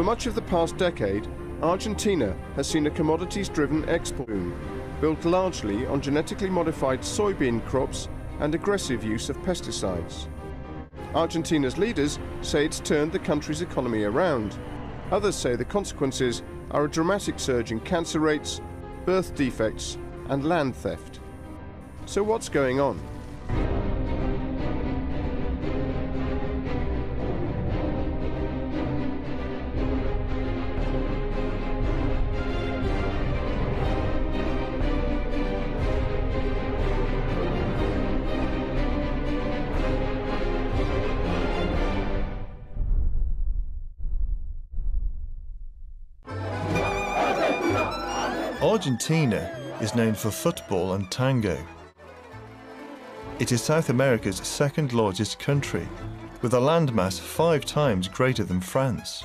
For much of the past decade, Argentina has seen a commodities-driven export boom, built largely on genetically modified soybean crops and aggressive use of pesticides. Argentina's leaders say it's turned the country's economy around. Others say the consequences are a dramatic surge in cancer rates, birth defects, and land theft. So what's going on? Argentina is known for football and tango. It is South America's second largest country, with a landmass 5 times greater than France.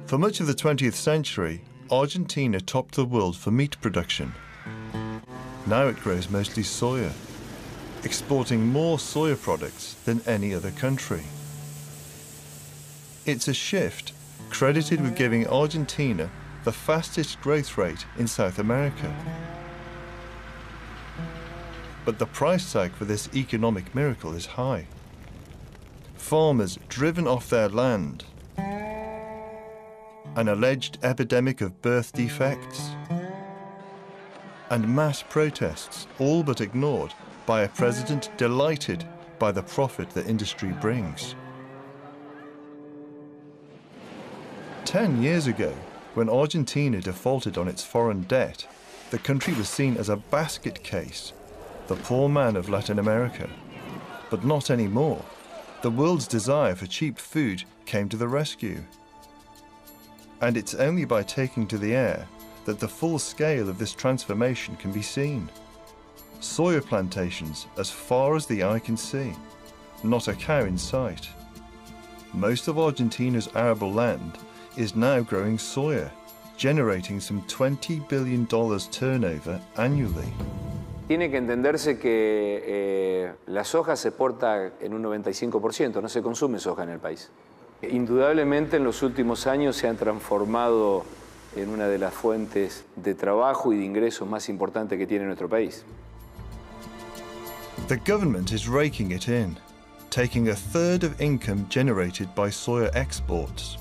For much of the 20th century, Argentina topped the world for meat production. Now it grows mostly soya, exporting more soya products than any other country. It's a shift credited with giving Argentina the fastest growth rate in South America. But the price tag for this economic miracle is high. Farmers driven off their land, an alleged epidemic of birth defects, and mass protests, all but ignored by a president delighted by the profit the industry brings. 10 years ago, when Argentina defaulted on its foreign debt, the country was seen as a basket case, the poor man of Latin America. But not anymore. The world's desire for cheap food came to the rescue. And it's only by taking to the air that the full scale of this transformation can be seen. Soya plantations as far as the eye can see, not a cow in sight. Most of Argentina's arable land is now growing soya, generating some $20 billion turnover annually. Tiene que entenderse que la soja se exporta en un 95%, no se consume soja en el país. Indudablemente en los últimos años se han transformado en una de las fuentes de trabajo y de ingresos más importantes que tiene nuestro país. The government is raking it in, taking a third of income generated by soya exports.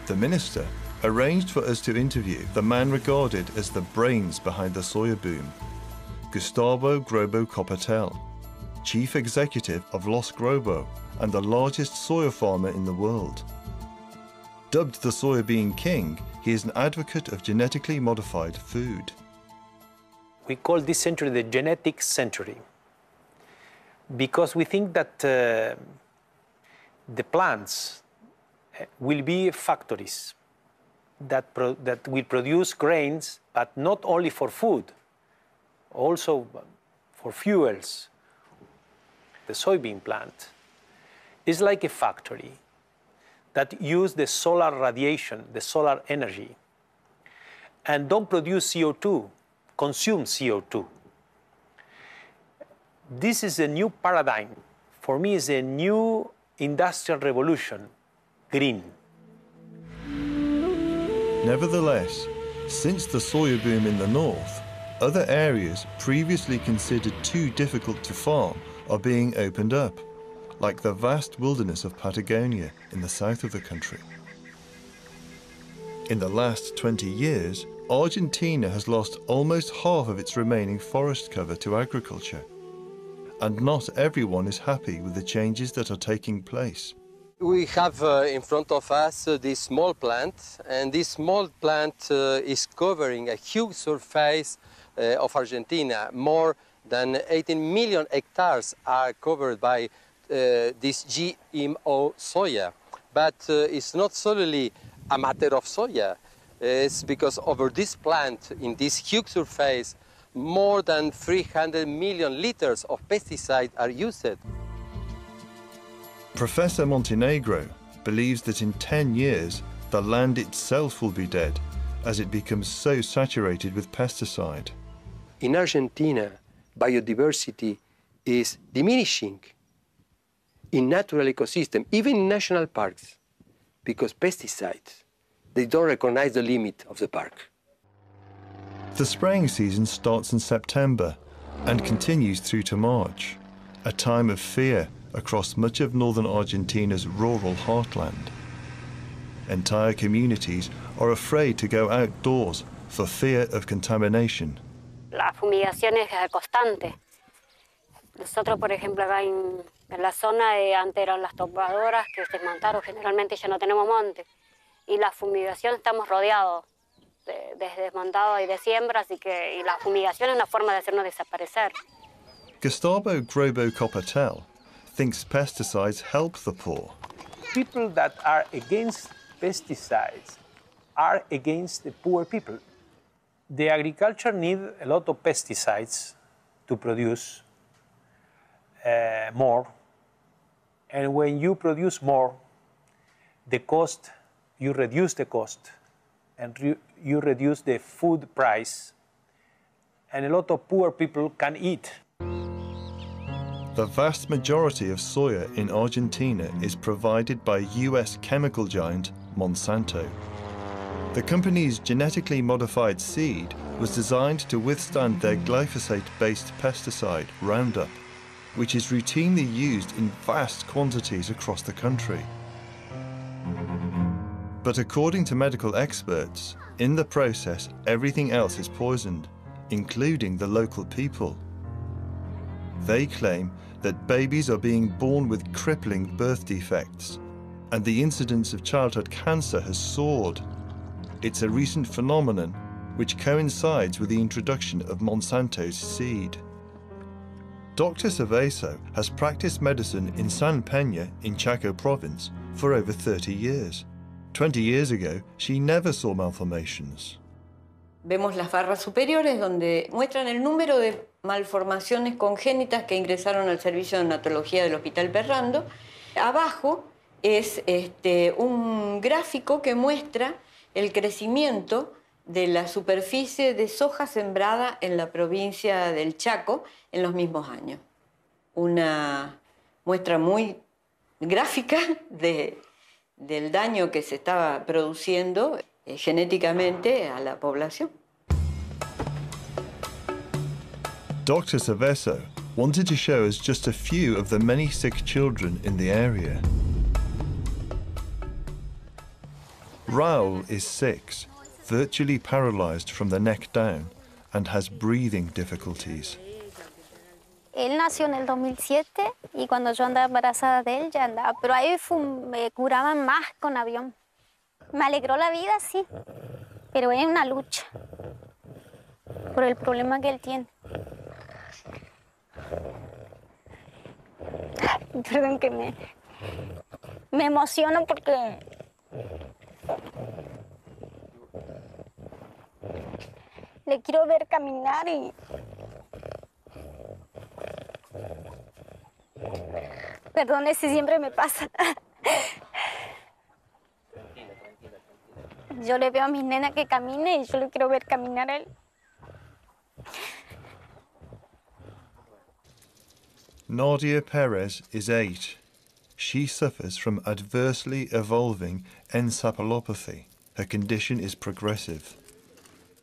The minister arranged for us to interview the man regarded as the brains behind the soya boom, Gustavo Grobo Copatel, chief executive of Los Grobo and the largest soya farmer in the world. Dubbed the soybean king, he is an advocate of genetically modified food. We call this century the genetic century because we think that the plants will be factories that will produce grains, but not only for food, also for fuels. The soybean plant is like a factory that uses the solar radiation, the solar energy, and don't produce CO2, consume CO2. This is a new paradigm. For me, it's a new industrial revolution. Green. Nevertheless, since the soya boom in the north, other areas previously considered too difficult to farm are being opened up, like the vast wilderness of Patagonia in the south of the country. In the last 20 years, Argentina has lost almost half of its remaining forest cover to agriculture. And not everyone is happy with the changes that are taking place. We have in front of us this small plant, and this small plant is covering a huge surface of Argentina. More than 18 million hectares are covered by this GMO soya. But it's not solely a matter of soya. It's because over this plant, in this huge surface, more than 300 million liters of pesticide are used. Professor Montenegro believes that in 10 years, the land itself will be dead as it becomes so saturated with pesticide. In Argentina, biodiversity is diminishing in natural ecosystem, even in national parks, because pesticides, they don't recognize the limit of the park. The spraying season starts in September and continues through to March, a time of fear across much of northern Argentina's rural heartland. Entire communities are afraid to go outdoors for fear of contamination. La fumigación es constante. Nosotros, por ejemplo, acá en la zona de antes eran las topadoras que se desmontaron, generalmente ya no tenemos monte. Y la fumigación estamos rodeados de desmontados y de siembras, y la fumigación es una forma de hacernos desaparecer. Gustavo Grobo-Copatel thinks pesticides help the poor. People that are against pesticides are against the poor people. The agriculture needs a lot of pesticides to produce more. And when you produce more, you reduce the cost, and you reduce the food price, and a lot of poor people can eat. The vast majority of soya in Argentina is provided by US chemical giant Monsanto. The company's genetically modified seed was designed to withstand their glyphosate-based pesticide, Roundup, which is routinely used in vast quantities across the country. But according to medical experts, in the process, everything else is poisoned, including the local people. They claim that babies are being born with crippling birth defects, and the incidence of childhood cancer has soared. It's a recent phenomenon which coincides with the introduction of Monsanto's seed. Dr. Cerveso has practiced medicine in San Peña in Chaco province for over 30 years. 20 years ago, she never saw malformations. Vemos las barras superiores donde muestran el número de malformaciones congénitas que ingresaron al servicio de neonatología del Hospital Perrando. Abajo es un gráfico que muestra el crecimiento de la superficie de soja sembrada en la provincia del Chaco en los mismos años. Una muestra muy gráfica del daño que se estaba produciendo genéticamente a la población. Dr. Cerveso wanted to show us just a few of the many sick children in the area. Raul is 6, virtually paralyzed from the neck down, and has breathing difficulties. Él nació en el 2007 y cuando yo andaba embarazada de él ya andaba, pero ahí me curaban más con avión. Me alegró la vida, sí, pero es una lucha por el problema que él tiene. Perdón que me emociono porque le quiero ver caminar y perdone si siempre me pasa. Yo le veo a mis nenas que camina y yo le quiero ver caminar a él. Nadia Perez is 8. She suffers from adversely evolving encephalopathy. Her condition is progressive.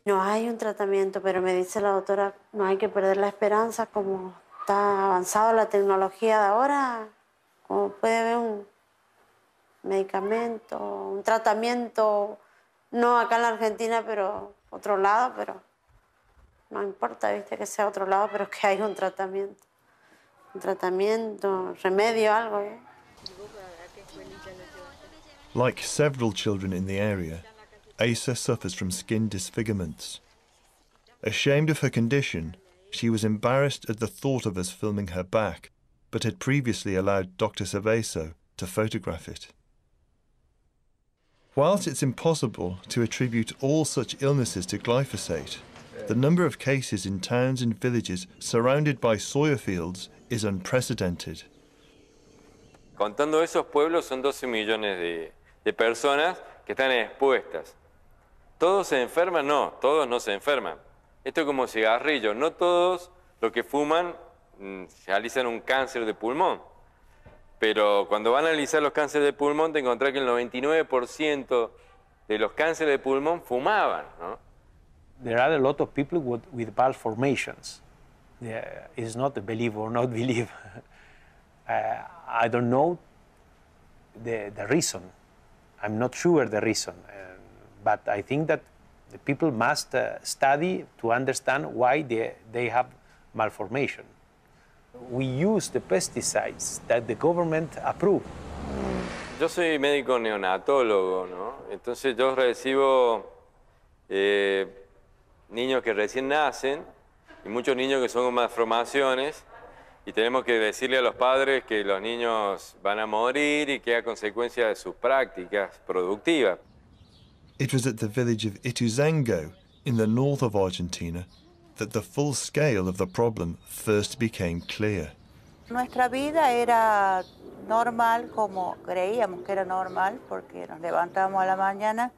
No hay un tratamiento, pero me dice la doctora, no hay que perder la esperanza, como está avanzada la tecnología de ahora, como puede haber un medicamento, un tratamiento, no acá en la Argentina, pero otro lado, pero no importa, viste, que sea otro lado, pero que hay un tratamiento, remedio, algo. Like several children in the area, Asa suffers from skin disfigurements. Ashamed of her condition, she was embarrassed at the thought of us filming her back, but had previously allowed Dr. Cerveso to photograph it. Whilst it's impossible to attribute all such illnesses to glyphosate, the number of cases in towns and villages surrounded by soya fields is unprecedented. Contando esos pueblos son 12 millones de personas que están expuestas. ¿Todos se enferman? No, todos no se enferman. Esto es como cigarrillo, no todos los que fuman realizan un cáncer de pulmón. Pero cuando van a analizar los cánceres de pulmón, te encontrás que el 99% de los cánceres de pulmón fumaban, ¿no? There are a lot of people with malformations. It's not a believe or not believe. I don't know the reason. I'm not sure the reason. But I think that the people must study to understand why they have malformation. We use the pesticides that the government approve. Yo soy médico neonatólogo, ¿no? Entonces yo recibo niños que recién nacen y muchos niños que son con malformaciones y tenemos que decirle a los padres que los niños van a morir y que a consecuencia de sus prácticas productivas. It was at the village of Ituzaingó in the north of Argentina that the full scale of the problem first became clear. Nuestra vida era normal, como creíamos que era normal, porque nos levantábamos a la mañana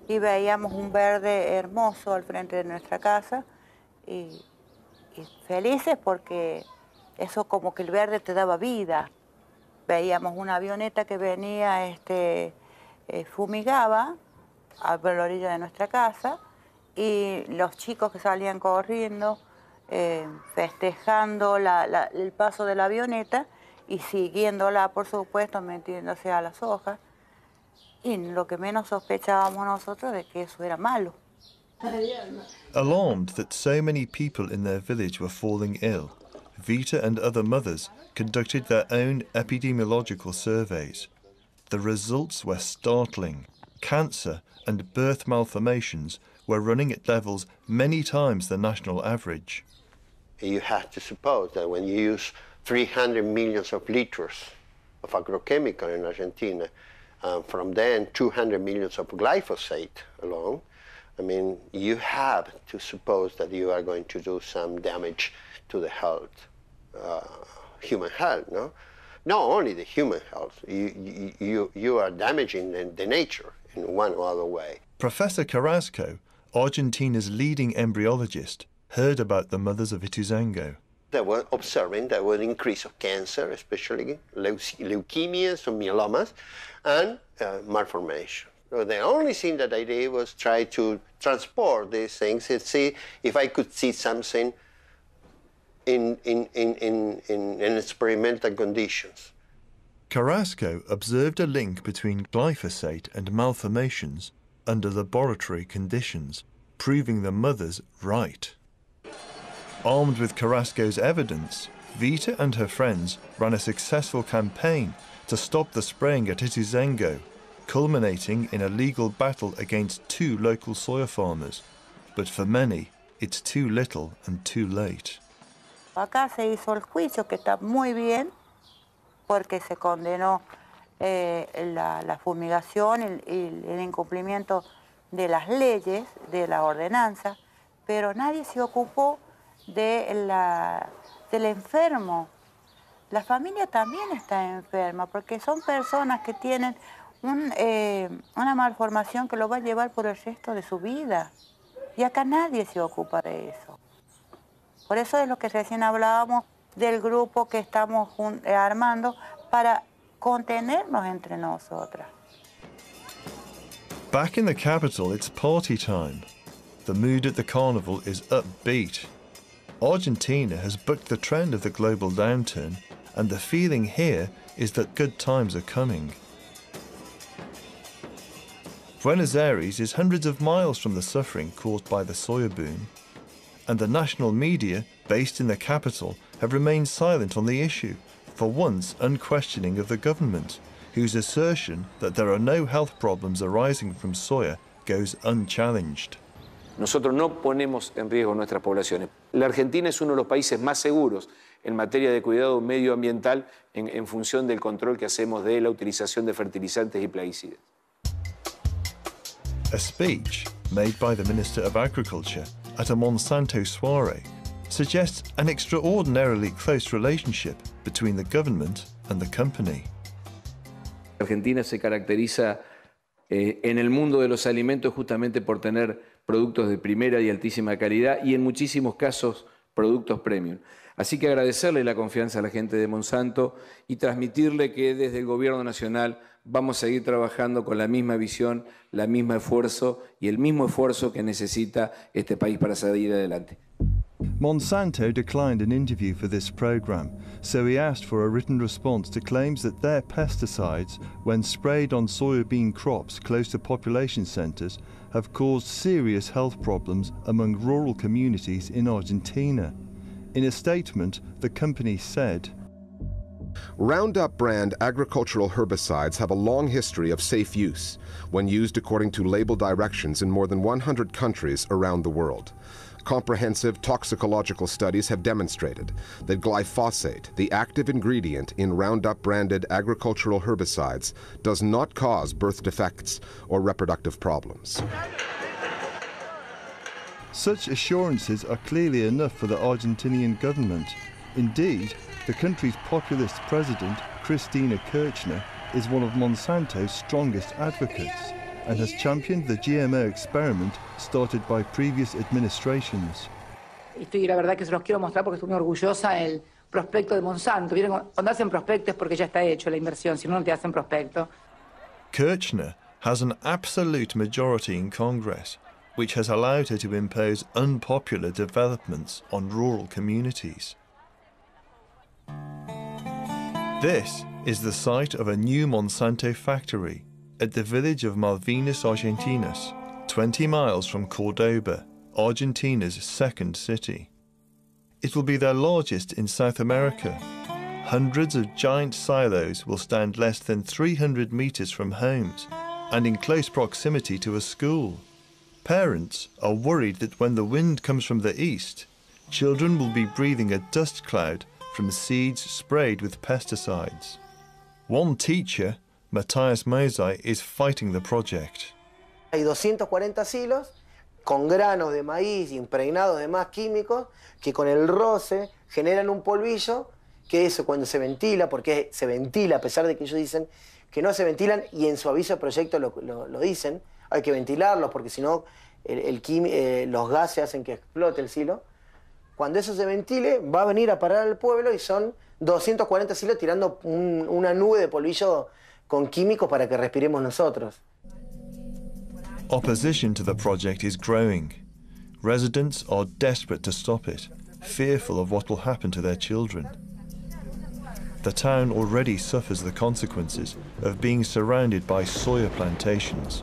y veíamos un verde hermoso al frente de nuestra casa y felices porque eso como que el verde te daba vida. Veíamos una avioneta que venía, fumigaba a la orilla de nuestra casa y los chicos que salían corriendo, festejando el paso de la avioneta y siguiéndola, por supuesto, metiéndose a las hojas. Y lo que menos sospechábamos nosotros de que eso era malo. Alarmed that so many people in their village were falling ill, Vita and other mothers conducted their own epidemiological surveys. The results were startling. Cancer and birth malformations were running at levels many times the national average. You have to suppose that when you use 300 millions of liters of agrochemical in Argentina, from then 200 millions of glyphosate alone, I mean, you have to suppose that you are going to do some damage to the health, human health, no? Not only the human health, you are damaging the nature in one or other way. Professor Carrasco, Argentina's leading embryologist, heard about the mothers of Ituzaingó. They were observing there was an increase of cancer, especially leukemias or myelomas, and malformation. So the only thing that I did was try to transport these things and see if I could see something in experimental conditions. Carrasco observed a link between glyphosate and malformations under laboratory conditions, proving the mothers right. Armed with Carrasco's evidence, Vita and her friends ran a successful campaign to stop the spraying at Ituzaingó, culminating in a legal battle against 2 local soya farmers. But for many, it's too little and too late. Acá se hizo el juicio, que está muy bien, porque se condenó la fumigación y el incumplimiento de las leyes, de la ordenanza, pero nadie se ocupó del enfermo. La familia también está enferma, porque son personas que tienen una malformación que lo va a llevar por el resto de su vida. Y acá nadie se ocupa de eso. Por eso es lo que recién hablábamos del grupo que estamos armando para contenernos entre nosotras. Back in the capital, it's party time. The mood at the carnival is upbeat. Argentina has bucked the trend of the global downturn, and the feeling here is that good times are coming. Buenos Aires is hundreds of miles from the suffering caused by the soya boom, and the national media, based in the capital, have remained silent on the issue, for once unquestioning of the government, whose assertion that there are no health problems arising from soya goes unchallenged. Nosotros no ponemos en riesgo nuestras poblaciones. La Argentina es uno de los países más seguros en materia de cuidado medioambiental en función del control que hacemos de la utilización de fertilizantes y plaguicidas. A speech made by the Minister of Agriculture at a Monsanto soiree suggests an extraordinarily close relationship between the government and the company. Argentina se caracteriza en el mundo de los alimentos justamente por tener productos de primera y altísima calidad y en muchísimos casos productos premium. Así que agradecerle la confianza a la gente de Monsanto y transmitirle que desde el Gobierno Nacional vamos a seguir trabajando con la misma visión, el mismo esfuerzo que necesita este país para salir adelante. Monsanto declined an interview for this program, so we asked for a written response to claims that their pesticides, when sprayed on soybean crops close to population centres, have caused serious health problems among rural communities in Argentina. In a statement, the company said, Roundup brand agricultural herbicides have a long history of safe use when used according to label directions in more than 100 countries around the world. Comprehensive toxicological studies have demonstrated that glyphosate, the active ingredient in Roundup branded agricultural herbicides, does not cause birth defects or reproductive problems. Such assurances are clearly enough for the Argentinian government. Indeed, the country's populist president, Cristina Kirchner, is one of Monsanto's strongest advocates and has championed the GMO experiment started by previous administrations. Y la verdad que se los quiero mostrar porque estoy muy orgullosa el prospecto de Monsanto. Vieron, cuando hacen prospecto es porque ya está hecho la inversión, si no, no te hacen prospecto. Kirchner has an absolute majority in Congress, which has allowed her to impose unpopular developments on rural communities. This is the site of a new Monsanto factory at the village of Malvinas Argentinas, 20 miles from Cordoba, Argentina's second city. It will be their largest in South America. Hundreds of giant silos will stand less than 300 meters from homes and in close proximity to a school. Parents are worried that when the wind comes from the east, children will be breathing a dust cloud from seeds sprayed with pesticides. One teacher, Matthias Mosai, is fighting the project. Hay 240 silos con granos de maíz impregnados de más químicos que con el roce generan un polvillo que eso cuando se ventila, porque se ventila a pesar de que ellos dicen que no se ventilan y en su aviso de proyecto lo dicen, hay que ventilarlos porque si no los gases hacen que explote el silo. Cuando eso se ventile va a venir a parar al pueblo y son 240 silos tirando una nube de polvillo con químicos para que respiremos nosotros. Opposition to the project is growing. Residents are desperate to stop it, fearful of what will happen to their children. The town already suffers the consequences of being surrounded by soya plantations.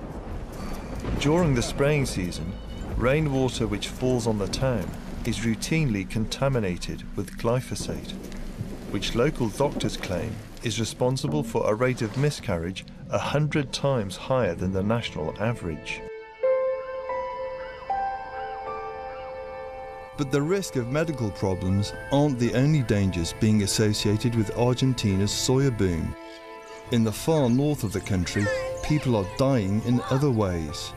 During the spraying season, rainwater which falls on the town is routinely contaminated with glyphosate, which local doctors claim is responsible for a rate of miscarriage 100 times higher than the national average. But the risk of medical problems aren't the only dangers being associated with Argentina's soya boom. In the far north of the country, people are dying in other ways.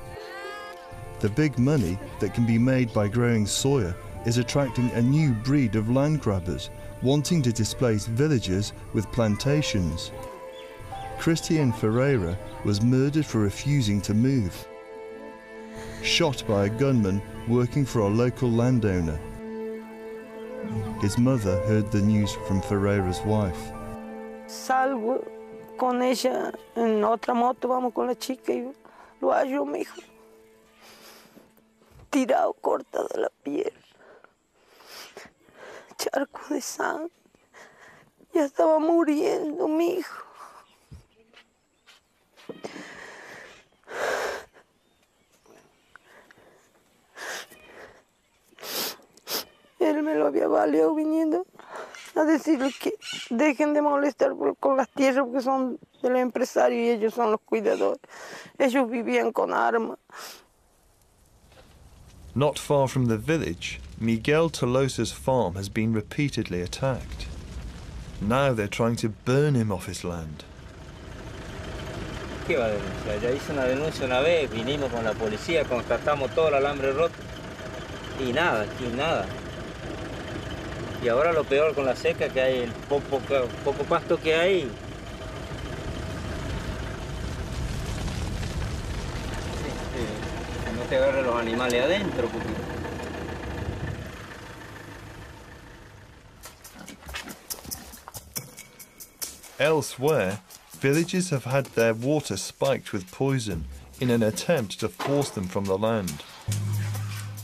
The big money that can be made by growing soya is attracting a new breed of land grabbers wanting to displace villagers with plantations. Christian Ferreira was murdered for refusing to move, shot by a gunman working for a local landowner. His mother heard the news from Ferreira's wife. Salgo con ella en otra moto, vamos con la chica y lo hallo, mi hijo, tirado, corta de la piel, charco de sangre, ya estaba muriendo mi hijo. Él me lo había valido viniendo a decirle que dejen de molestar con las tierras porque son del empresario y ellos son los cuidadores. Ellos vivían con armas. Not far from the village, Miguel Tolosa's farm has been repeatedly attacked. Now they're trying to burn him off his land. ¿Qué va a denunciar? Ya hice una denuncia una vez, vinimos con la policía, constatamos todo el alambre roto y nada, aquí nada. Y ahora lo peor con la seca que hay, el poco pasto que hay. Que no te agarren los animales adentro. Porque... Elsewhere, villages have had their water spiked with poison in an attempt to force them from the land.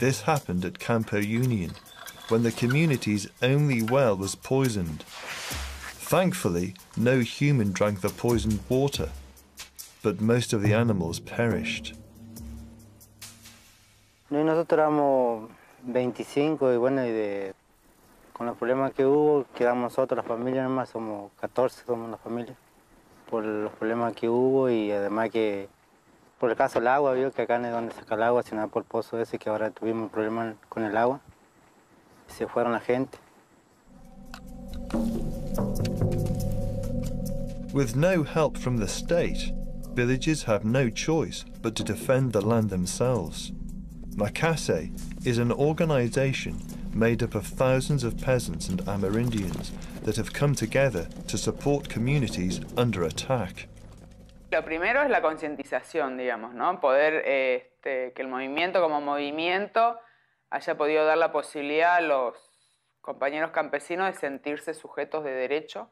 This happened at Campo Union, when the community's only well was poisoned. Thankfully, no human drank the poisoned water, but most of the animals perished. Nosotros éramos 25 y bueno, con los problemas que hubo, quedamos nosotros, la familia nomás, somos 14, somos la familia, por los problemas que hubo y además que por el caso del agua, vio que acá no es donde saca el agua, sino por el pozo ese que ahora tuvimos un problema con el agua, y se fueron la gente. With no help from the state, villagers have no choice but to defend the land themselves. Makase is an organization made up of thousands of peasants and Amerindians that have come together to support communities under attack. Lo primero es la concientización, digamos, ¿no? Poder que el movimiento como movimiento haya podido dar la posibilidad a los compañeros campesinos de sentirse sujetos de derecho,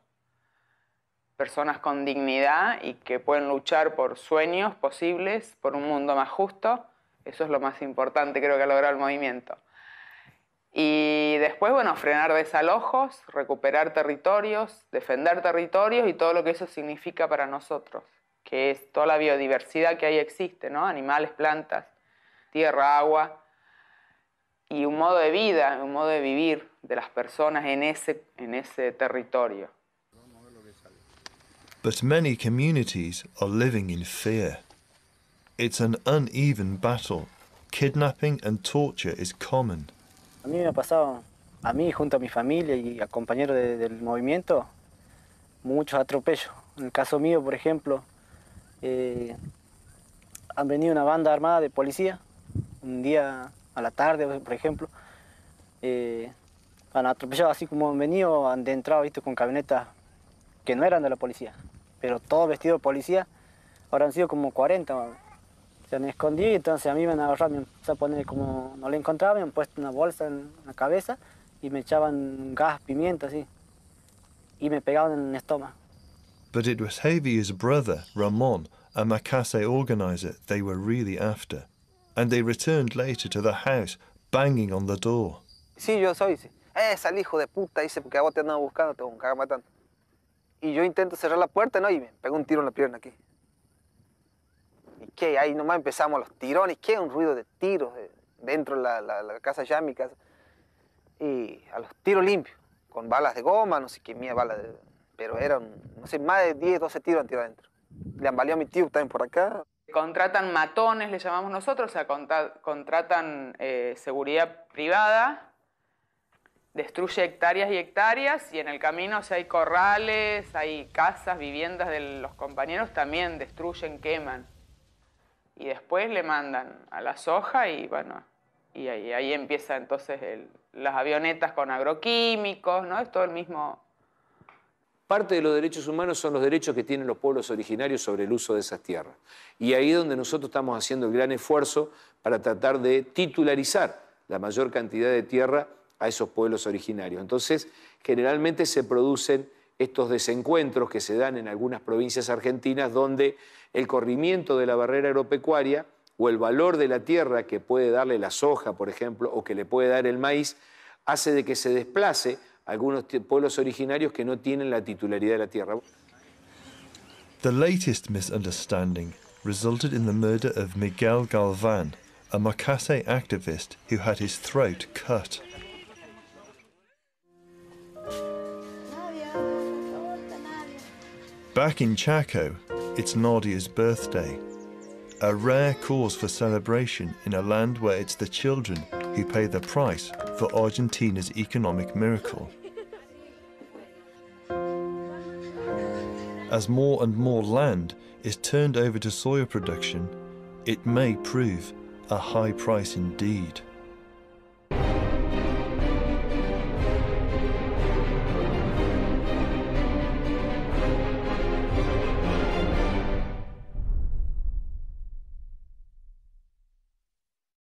personas con dignidad y que pueden luchar por sueños posibles, por un mundo más justo. Eso es lo más importante, creo que ha logrado el movimiento. Y después, bueno, frenar desalojos, recuperar territorios, defender territorios y todo lo que eso significa para nosotros, que es toda la biodiversidad que ahí existe, ¿no? Animales, plantas, tierra, agua, y un modo de vida, un modo de vivir de las personas en ese territorio. But many communities are living in fear. It's an uneven battle. Kidnapping and torture is common. A mí me ha pasado, a mí junto a mi familia y a compañeros del movimiento, muchos atropellos. En el caso mío, por ejemplo, han venido una banda armada de policía, un día a la tarde, por ejemplo, han atropellado así como han venido, han entrado, ¿viste?, con camionetas que no eran de la policía, pero todos vestidos de policía, ahora han sido como 40. Se han escondido y entonces a mí me han agarrado, me empezó a poner como no le encontraba, me han puesto una bolsa en la cabeza y me echaban gas, pimienta, así, y me pegaban en el estómago. But it was Javier's brother, Ramon, a Makase organizer they were really after, and they returned later to the house, banging on the door. Sí, yo soy, sí. Sal hijo de puta, dice, porque a vos te andan buscando, te van a cagar matando. Y yo intento cerrar la puerta, ¿no? Y me pego un tiro en la pierna aquí. ¿Y qué? Ahí nomás empezamos los tirones. ¿Qué? Un ruido de tiros dentro de la casa ya, mi casa. Y a los tiros limpios, con balas de goma, no sé qué mía, balas de... Pero eran, no sé, más de 10, 12 tiros han tirado adentro. Le han valido a mi tío también por acá. Contratan matones, le llamamos nosotros, o sea, contratan seguridad privada, destruye hectáreas y hectáreas, y en el camino, si hay corrales, hay casas, viviendas de los compañeros, también destruyen, queman. Y después le mandan a la SOJA y bueno, y ahí empieza entonces las avionetas con agroquímicos, ¿no? Es todo el mismo... Parte de los derechos humanos son los derechos que tienen los pueblos originarios sobre el uso de esas tierras. Y ahí es donde nosotros estamos haciendo el gran esfuerzo para tratar de titularizar la mayor cantidad de tierra a esos pueblos originarios. Entonces, generalmente se producen estos desencuentros que se dan en algunas provincias argentinas donde el corrimiento de la barrera agropecuaria o el valor de la tierra que puede darle la soja, por ejemplo, o que le puede dar el maíz, hace de que se desplace algunos pueblos originarios que no tienen la titularidad de la tierra. The latest misunderstanding resulted in the murder of Miguel Galvan, a Makase activist who had his throat cut. Back in Chaco, it's Nadia's birthday, a rare cause for celebration in a land where it's the children who pay the price for Argentina's economic miracle. As more and more land is turned over to soya production, it may prove a high price indeed.